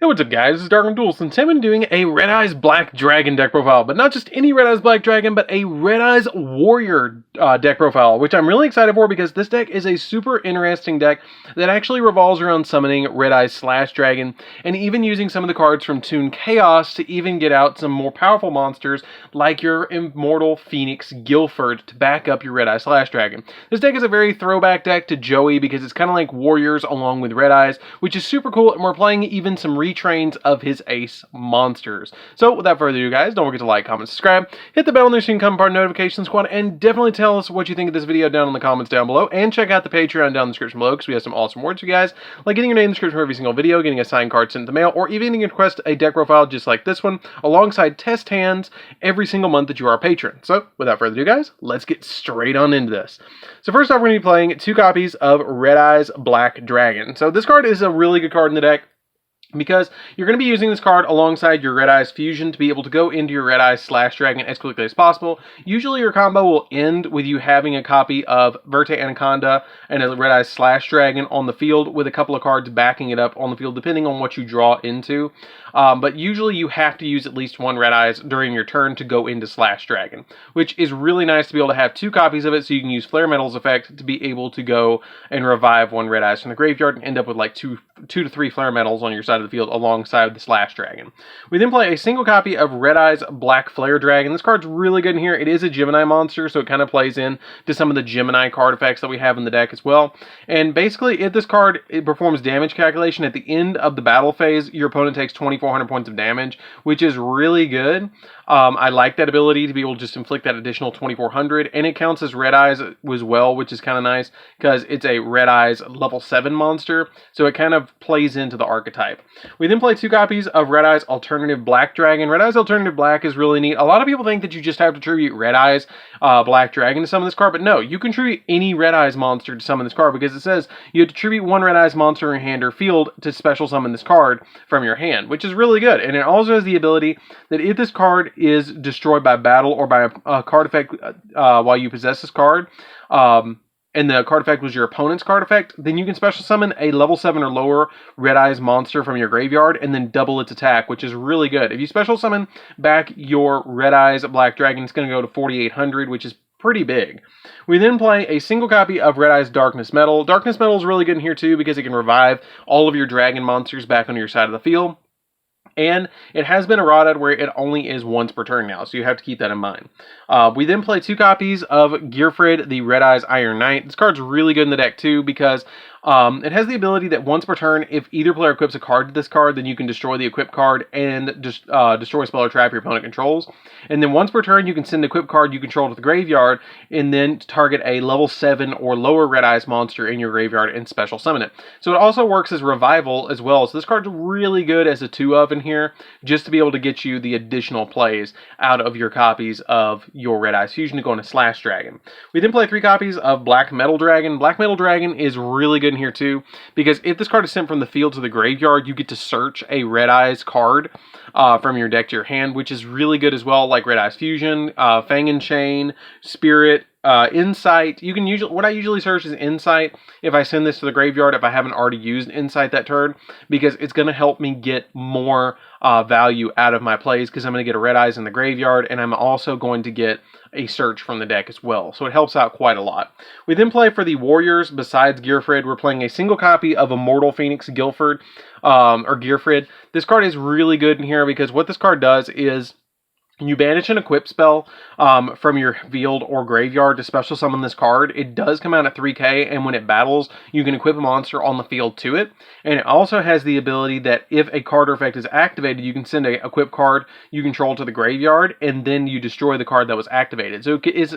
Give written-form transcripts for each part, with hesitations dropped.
Hey, what's up guys, this is DarkArmedDuelist, and today I'm doing a Red Eyes Black Dragon deck profile, but not just any Red Eyes Black Dragon, but a Red Eyes Warrior deck profile, which I'm really excited for because this deck is a super interesting deck that actually revolves around summoning Red Eyes / Dragon, and even using some of the cards from Toon Chaos to even get out some more powerful monsters like your Immortal Phoenix Guilford to back up your Red Eyes / Dragon. This deck is a very throwback deck to Joey because it's kind of like Warriors along with Red Eyes, which is super cool, and we're playing even some retrains of his ace monsters. So without further ado guys, don't forget to like, comment, subscribe, hit the bell on there so you can become part of the notification squad, and definitely tell us what you think of this video down in the comments down below, and check out the Patreon down in the description below because we have some awesome rewards for you guys, like getting your name in the description for every single video, getting a signed card sent in the mail, or even getting a request a deck profile just like this one, alongside test hands every single month that you are a patron. So without further ado guys, let's get straight on into this. So first off, we're going to be playing 2 copies of Red Eyes Black Dragon. So this card is a really good card in the deck, because you're going to be using this card alongside your Red Eyes Fusion to be able to go into your Red Eyes / Dragon as quickly as possible. Usually your combo will end with you having a copy of Verte Anaconda and a Red Eyes / Dragon on the field with a couple of cards backing it up on the field depending on what you draw into. But usually you have to use at least 1 Red Eyes during your turn to go into / Dragon, which is really nice to be able to have 2 copies of it so you can use Flare Metal's effect to be able to go and revive 1 Red Eyes from the graveyard and end up with like 2 to 3 Flare Metals on your side of the field alongside the / Dragon. We then play a single copy of Red Eyes Black Flare Dragon. This card's really good in here. It is a Gemini monster, so it kind of plays in to some of the Gemini card effects that we have in the deck as well. And basically, if this card performs damage calculation at the end of the battle phase, your opponent takes 2,400 points of damage, which is really good. I like that ability to be able to just inflict that additional 2,400, and it counts as Red Eyes as well, which is kind of nice because it's a Red Eyes level 7 monster, so it kind of plays into the archetype. We then play 2 copies of Red Eyes Alternative Black Dragon. Red Eyes Alternative Black is really neat. A lot of people think that you just have to tribute Red Eyes Black Dragon to summon this card, but no, you can tribute any Red Eyes monster to summon this card because it says you have to tribute 1 Red Eyes monster in your hand or field to special summon this card from your hand, which is really good. And it also has the ability that if this card is destroyed by battle or by a card effect while you possess this card, and the card effect was your opponent's card effect, then you can special summon a level 7 or lower Red Eyes monster from your graveyard and then double its attack, which is really good. If you special summon back your Red Eyes Black Dragon, it's going to go to 4,800, which is pretty big. We then play a single copy of Red Eyes Darkness Metal. Darkness Metal is really good in here too because it can revive all of your dragon monsters back on your side of the field. And it has been errated where it only is once per turn now, so you have to keep that in mind. We then play 2 copies of Gearfried, the Red Eyes Iron Knight. This card's really good in the deck too because it has the ability that once per turn, if either player equips a card to this card, then you can destroy the equipped card and just destroy a spell or trap your opponent controls. And then once per turn, you can send the equipped card you control to the graveyard and then target a level 7 or lower Red Eyes monster in your graveyard and special summon it. So it also works as revival as well. So this card's really good as a 2-of in here, just to be able to get you the additional plays out of your copies of your Red Eyes Fusion to go into / Dragon. We then play 3 copies of Black Metal Dragon. Black Metal Dragon is really good in here too, because if this card is sent from the field to the graveyard, you get to search a Red Eyes card from your deck to your hand, which is really good as well, like Red Eyes Fusion, Fang and Chain, Spirit, Insight. You can usually, what I usually search is Insight if I send this to the graveyard if I haven't already used Insight that turn, because it's going to help me get more value out of my plays, because I'm going to get a Red Eyes in the graveyard, and I'm also going to get a search from the deck as well, so it helps out quite a lot. We then play for the Warriors. Besides Gearfried, we're playing a single copy of Immortal Phoenix Guilford, or Gearfried. This card is really good in here because what this card does is you banish an equip spell from your field or graveyard to special summon this card. It does come out at 3k, and when it battles, you can equip a monster on the field to it. And it also has the ability that if a card or effect is activated, you can send a equip card you control to the graveyard, and then you destroy the card that was activated. So it's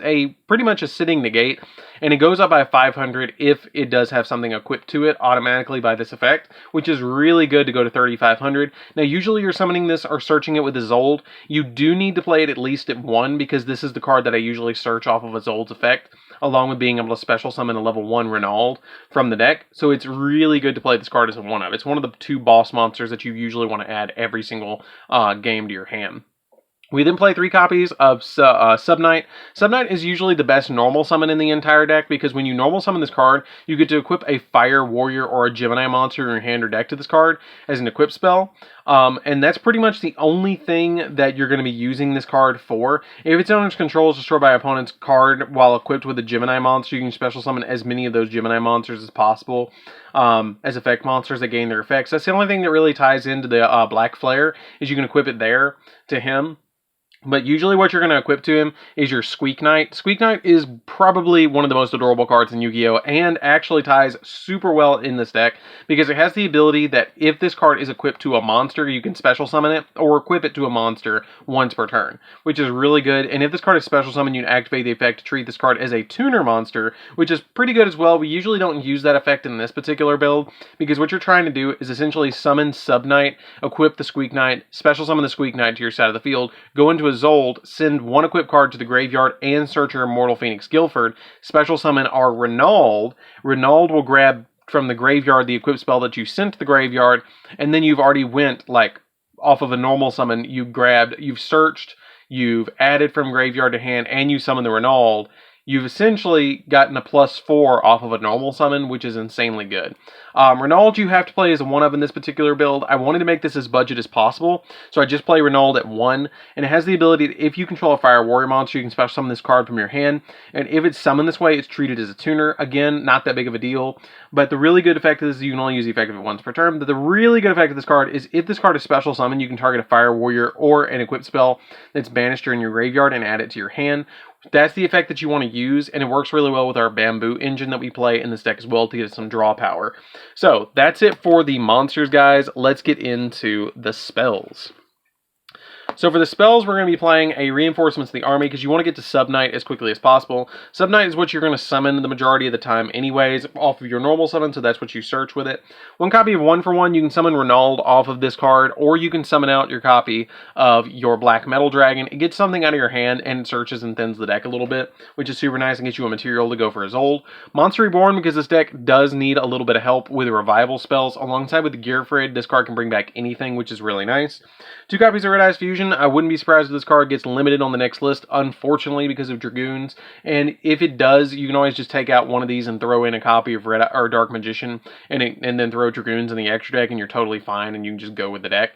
pretty much a sitting negate, and it goes up by 500 if it does have something equipped to it automatically by this effect, which is really good to go to 3,500. Now, usually you're summoning this or searching it with Isolde. You do need to play it at least at 1 because this is the card that I usually search off of Isolde's effect, along with being able to special summon a level 1 Renauld from the deck. So it's really good to play this card as a 1-of. It's one of the 2 boss monsters that you usually want to add every single game to your hand. We then play 3 copies of Sub-Knight. Sub-Knight is usually the best normal summon in the entire deck, because when you normal summon this card, you get to equip a Fire Warrior or a Gemini monster in your hand or deck to this card as an equip spell. And that's pretty much the only thing that you're going to be using this card for. If its owner's control is destroyed by opponent's card while equipped with a Gemini monster, you can special summon as many of those Gemini monsters as possible as effect monsters that gain their effects. That's the only thing that really ties into the Black Flare, is you can equip it there to him. But usually what you're going to equip to him is your Squeak Knight. Squeak Knight is probably one of the most adorable cards in Yu-Gi-Oh! And actually ties super well in this deck, because it has the ability that if this card is equipped to a monster, you can special summon it, or equip it to a monster once per turn, which is really good. And if this card is special summoned, you can activate the effect to treat this card as a tuner monster, which is pretty good as well. We usually don't use that effect in this particular build, because what you're trying to do is essentially summon Sub-Knight, equip the Squeak Knight, special summon the Squeak Knight to your side of the field, go into a Zold, send one equipped card to the graveyard, and search your Immortal Phoenix Guilford. Special summon our Renauld. Renauld will grab from the graveyard the equipped spell that you sent to the graveyard, and then you've already went, like, off of a normal summon, you've searched, you've added from graveyard to hand, and you summon the Renauld. You've essentially gotten a +4 off of a normal summon, which is insanely good. Renauld you have to play as a 1-of in this particular build. I wanted to make this as budget as possible, so I just play Renauld at 1, and it has the ability that if you control a Fire Warrior monster, you can special summon this card from your hand, and if it's summoned this way, it's treated as a tuner. Again, not that big of a deal, but the really good effect of this is you can only use the effect of it once per turn. But the really good effect of this card is if this card is special summoned, you can target a Fire Warrior or an equipped spell that's banished during your graveyard and add it to your hand. That's the effect that you want to use, and it works really well with our Bamboo engine that we play in this deck as well to get some draw power. So that's it for the monsters, guys. Let's get into the spells. So for the spells, we're going to be playing a Reinforcements of the Army, because you want to get to Sub-Knight as quickly as possible. Sub-Knight is what you're going to summon the majority of the time anyways, off of your normal summon, so that's what you search with it. One copy of 1-for-1, you can summon Renauld off of this card, or you can summon out your copy of your Black Metal Dragon. It gets something out of your hand, and it searches and thins the deck a little bit, which is super nice and gets you a material to go for a Zold. Monster Reborn, because this deck does need a little bit of help with revival spells. Alongside with the Gearfried, this card can bring back anything, which is really nice. 2 copies of Red Eyes Fusion. I wouldn't be surprised if this card gets limited on the next list, unfortunately, because of Dragoons. And if it does, you can always just take out one of these and throw in a copy of Dark Magician, and then throw Dragoons in the extra deck, and you're totally fine, and you can just go with the deck.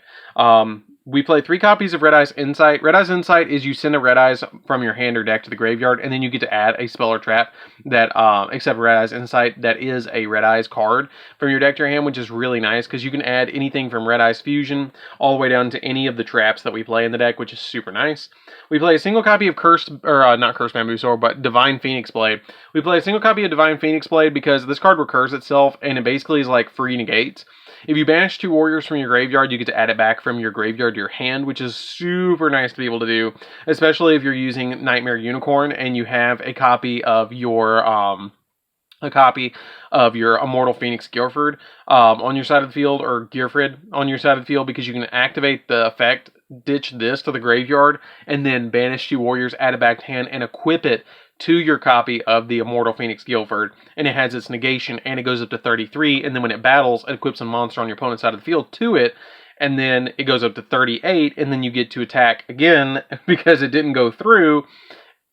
We play 3 copies of Red Eyes Insight. Red Eyes Insight is you send a Red Eyes from your hand or deck to the graveyard, and then you get to add a spell or trap that, except Red Eyes Insight, that is a Red Eyes card from your deck to your hand, which is really nice, because you can add anything from Red Eyes Fusion all the way down to any of the traps that we play in the deck, which is super nice. We play a single copy of not Cursed Bamboo Sword, but Divine Phoenix Blade. We play a single copy of Divine Phoenix Blade because this card recurs itself, and it basically is like free negates. If you banish 2 warriors from your graveyard, you get to add it back from your graveyard to your hand, which is super nice to be able to do, especially if you're using Nightmare Unicorn and you have a copy of your Immortal Phoenix Guilford on your side of the field, or Gearfried on your side of the field, because you can activate the effect, ditch this to the graveyard, and then banish 2 warriors, add it back to hand, and equip it to your copy of the Immortal Phoenix Guilford, and it has its negation, and it goes up to 33, and then when it battles, it equips a monster on your opponent's side of the field to it, and then it goes up to 38, and then you get to attack again, because it didn't go through,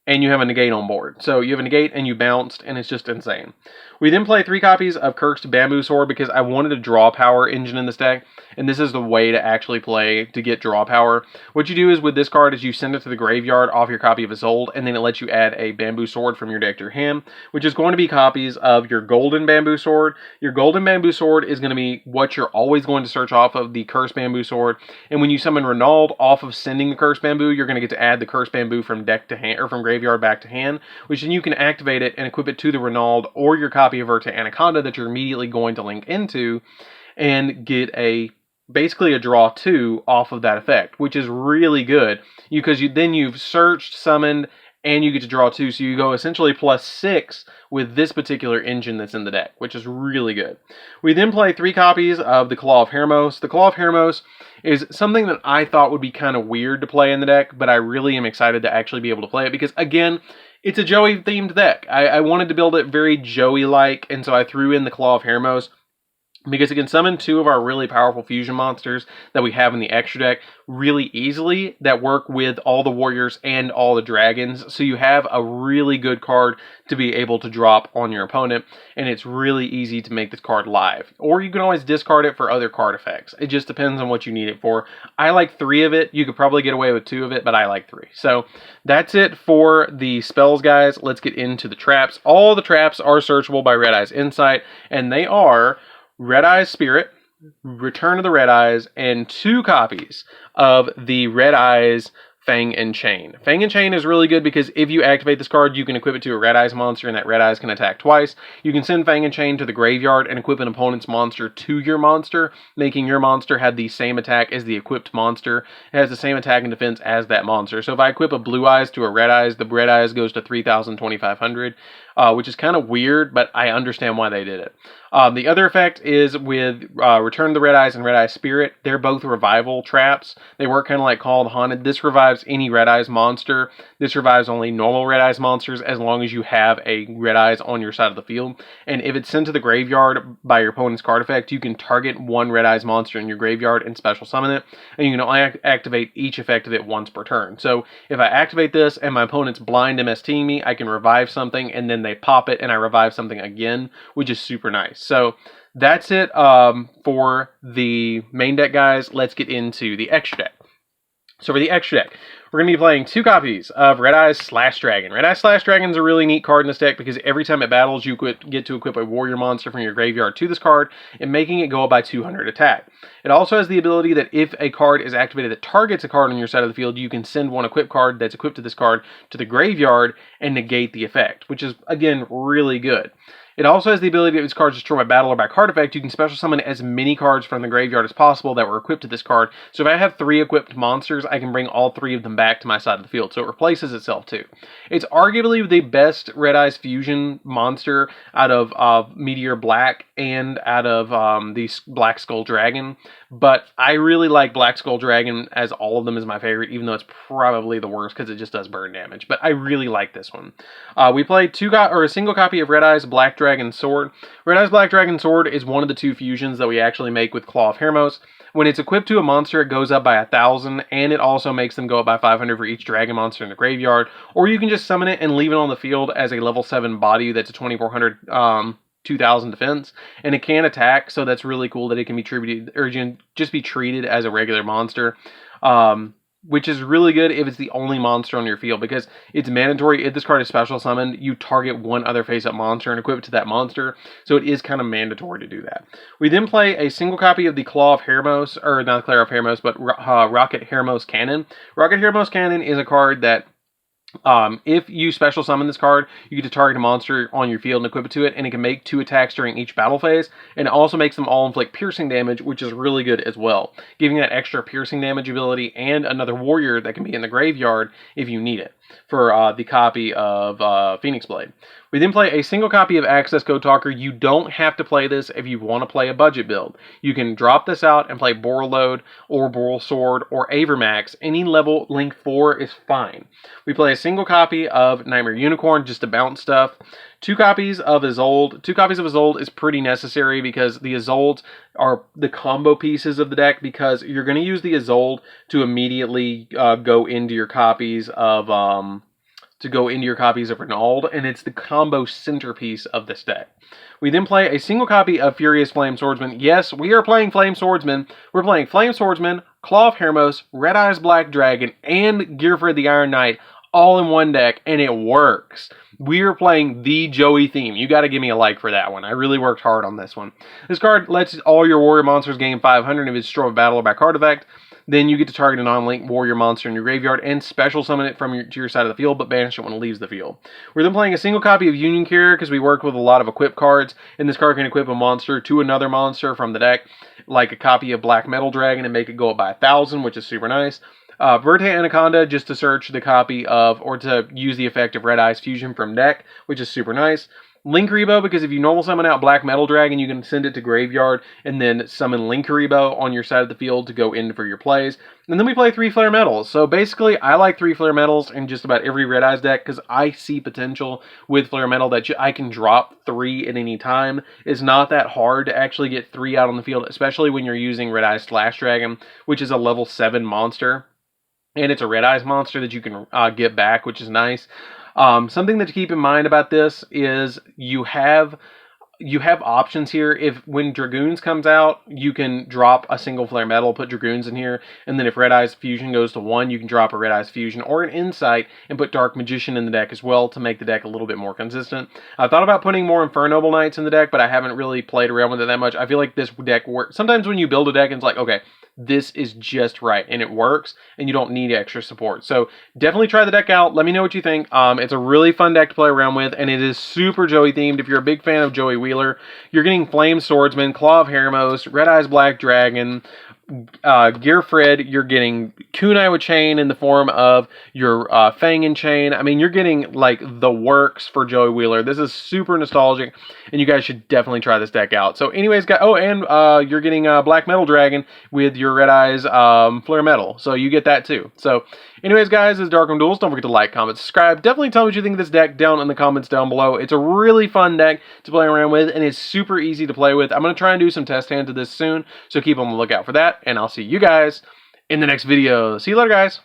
and you have a negate on board. So you have a negate, and you bounced, and it's just insane. We then play 3 copies of Cursed Bamboo Sword, because I wanted a draw power engine in this deck, and this is the way to actually play to get draw power. What you do is with this card is you send it to the graveyard off your copy of Isolde, and then it lets you add a Bamboo Sword from your deck to your hand, which is going to be copies of your Golden Bamboo Sword. Your Golden Bamboo Sword is going to be what you're always going to search off of the Cursed Bamboo Sword, and when you summon Renauld off of sending the Cursed Bamboo, you're going to get to add the Cursed Bamboo from deck to hand, or from graveyard back to hand, which then you can activate it and equip it to the Renauld or your copy of Urta Anaconda that you're immediately going to link into, and get basically a draw 2 off of that effect, which is really good, because then you've searched, summoned, and you get to draw 2, so you go essentially +6 with this particular engine that's in the deck, which is really good. We then play 3 copies of the Claw of Hermos. The Claw of Hermos is something that I thought would be kind of weird to play in the deck, but I really am excited to actually be able to play it, because again, it's a Joey-themed deck. I wanted to build it very Joey-like, and so I threw in the Claw of Hermos. because it can summon 2 of our really powerful fusion monsters that we have in the extra deck really easily that work with all the warriors and all the dragons. So you have a really good card to be able to drop on your opponent, and it's really easy to make this card live. Or you can always discard it for other card effects. It just depends on what you need it for. I like 3 of it. You could probably get away with 2 of it, but I like 3. So that's it for the spells, guys. Let's get into the traps. All the traps are searchable by Red Eye's Insight, and they are Red Eye's Spirit, Return of the Red Eyes, and 2 copies of the Red Eyes Fang and Chain. Fang and Chain is really good because if you activate this card, you can equip it to a Red Eyes monster, and that Red Eyes can attack twice. You can send Fang and Chain to the graveyard and equip an opponent's monster to your monster, making your monster have the same attack as the equipped monster. It has the same attack and defense as that monster. So if I equip a Blue Eyes to a Red Eyes, the Red Eyes goes to 3,000, 2,500. Which is kind of weird, but I understand why they did it. The other effect is with Return of the Red Eyes and Red Eye's Spirit. They're both revival traps. They work kind of like Call of the Haunted. This revives any Red Eyes monster. This revives only normal Red Eyes monsters as long as you have a Red Eyes on your side of the field. And if it's sent to the graveyard by your opponent's card effect, you can target 1 Red Eyes monster in your graveyard and special summon it. And you can only activate each effect of it once per turn. So if I activate this and my opponent's blind MSTing me, I can revive something and then they pop it and I revive something again, which is super nice. So that's it for the main deck, guys. Let's get into the extra deck. So for the extra deck, we're going to be playing 2 copies of Red Eyes Slash Dragon. Red Eyes Slash Dragon is a really neat card in this deck because every time it battles, you get to equip a warrior monster from your graveyard to this card and making it go up by 200 attack. It also has the ability that if a card is activated that targets a card on your side of the field, you can send one equipped card that's equipped to this card to the graveyard and negate the effect, which is, again, really good. It also has the ability that if this card is destroyed by battle or by card effect, you can special summon as many cards from the graveyard as possible that were equipped to this card. So if I have 3 equipped monsters, I can bring all 3 of them back to my side of the field. So it replaces itself too. It's arguably the best Red Eyes fusion monster out of Meteor Black and out of the Black Skull Dragon. But I really like Black Skull Dragon as all of them is my favorite, even though it's probably the worst because it just does burn damage. But I really like this one. We played a single copy of Red Eyes Black Dragon Sword. Red Eyes Black Dragon Sword is one of the 2 fusions that we actually make with Claw of Hermos. When it's equipped to a monster, it goes up by 1,000, and it also makes them go up by 500 for each dragon monster in the graveyard. Or you can just summon it and leave it on the field as a level 7 body that's a 2,400 2,000 defense, and it can attack, so that's really cool that it can be treated, or just be treated as a regular monster, which is really good if it's the only monster on your field, because it's mandatory if this card is special summoned, you target 1 other face-up monster and equip it to that monster, so it is kind of mandatory to do that. We then play a single copy of the Claw of Hermos, or not Claw of Hermos, but Rocket Hermos Cannon. Rocket Hermos Cannon is a card that if you special summon this card, you get to target a monster on your field and equip it to it, and it can make 2 attacks during each battle phase, and it also makes them all inflict piercing damage, which is really good as well, giving that extra piercing damage ability and another warrior that can be in the graveyard if you need it, for the copy of Phoenix Blade. We then play a single copy of Access Code Talker. You don't have to play this if you want to play a budget build. You can drop this out and play Borreload or Boral Sword or Avermax. Any level link 4 is fine. We play a single copy of Nightmare Unicorn just to bounce stuff. 2 copies of Isolde. 2 copies of Isolde is pretty necessary because the Isoldes are the combo pieces of the deck, because you're going to use the Isolde to immediately go into your copies of Renauld, and it's the combo centerpiece of this deck. We then play a single copy of Furious Flame Swordsman. Yes, we are playing Flame Swordsman. We're playing Flame Swordsman, Claw of Hermos, Red Eyes Black Dragon, and Gearfried the Iron Knight all in one deck, and it works. We are playing the Joey theme. You got to give me a like for that one. I really worked hard on this one. This card lets all your warrior monsters gain 500 if it's destroyed by battle or by card effect. Then you get to target a non-link warrior monster in your graveyard and special summon it to your side of the field, but banish it when it leaves the field. We're then playing a single copy of Union Carrier because we worked with a lot of equip cards, and this card can equip a monster to another monster from the deck, like a copy of Black Metal Dragon, and make it go up by 1,000, which is super nice. Verte Anaconda, just to search the copy of, or to use the effect of Red Eyes Fusion from deck, which is super nice. Linkuriboh, because if you normal summon out Black Metal Dragon, you can send it to Graveyard and then summon Linkuriboh on your side of the field to go in for your plays. And then we play 3 Flare Metals. So basically, I like 3 Flare Metals in just about every Red Eyes deck because I see potential with Flare Metal that I can drop 3 at any time. It's not that hard to actually get 3 out on the field, especially when you're using Red Eyes Slash Dragon, which is a level 7 monster. And it's a Red Eyes monster that you can get back, which is nice. Something to keep in mind about this is you have options here. If when Dragoons comes out, you can drop a single Flare Metal, put Dragoons in here, and then if Red Eyes Fusion goes to 1, you can drop a Red Eyes Fusion or an Insight and put Dark Magician in the deck as well to make the deck a little bit more consistent. I thought about putting more Infernoble Knights in the deck, but I haven't really played around with it that much. I feel like this deck works. Sometimes when you build a deck, it's like, okay, this is just right, and it works, and you don't need extra support. So definitely try the deck out. Let me know what you think. It's a really fun deck to play around with, and it is super Joey themed. If you're a big fan of Joey Wheeler, you're getting Flame Swordsman, Claw of Heremos, Red Eyes Black Dragon, Gearfred, you're getting Kunai with Chain in the form of your Fang and Chain. I mean, you're getting like the works for Joey Wheeler. This is super nostalgic, and you guys should definitely try this deck out. So anyways, guys, oh, and you're getting Black Metal Dragon with your Red Eyes Flare Metal. So you get that too. So anyways, guys, this is DarkArmedDuelist. Don't forget to like, comment, subscribe. Definitely tell me what you think of this deck down in the comments down below. It's a really fun deck to play around with, and it's super easy to play with. I'm going to try and do some test hands of this soon, so keep on the lookout for that. And I'll see you guys in the next video. See you later, guys.